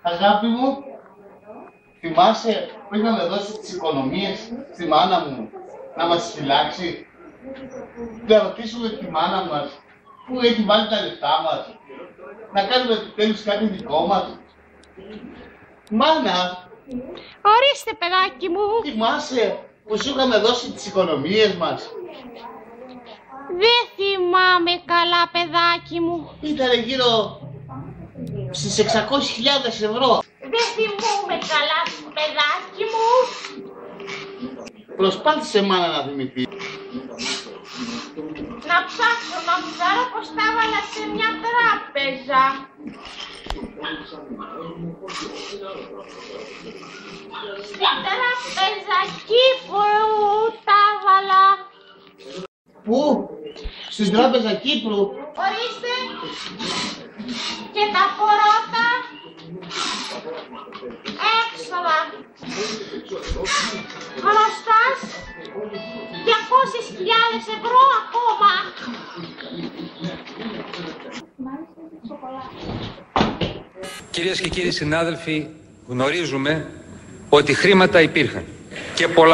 Αγάπη μου, θυμάσαι που είχαμε δώσει τις οικονομίες στη μάνα μου να μας φυλάξει? Να ρωτήσουμε τη μάνα μας πού έχει βάλει τα λεφτά μας, να κάνουμε επιτέλους κάτι δικό μας. Μάνα! Ορίστε, παιδάκι μου. Θυμάσαι που σου είχαμε δώσει τις οικονομίες μας? Δεν θυμάμαι καλά, παιδάκι μου. Ήτανε γύρω στις 600.000 ευρώ. Δεν θυμούμαι καλά, παιδάκι μου. Προσπάθησε, μάνα, να θυμηθεί. Να ψάξω να ψάρω πως τα έβαλα σε μια τράπεζα. Στην τράπεζα Κύπρου τα έβαλα. Πού? Στην τράπεζα Κύπρου. Ορίστε. Και τα πρώτα έξοδα. Χρωστάς 200.000 ευρώ ακόμα. Κυρίες και κύριοι συνάδελφοι, γνωρίζουμε ότι χρήματα υπήρχαν και πολλά.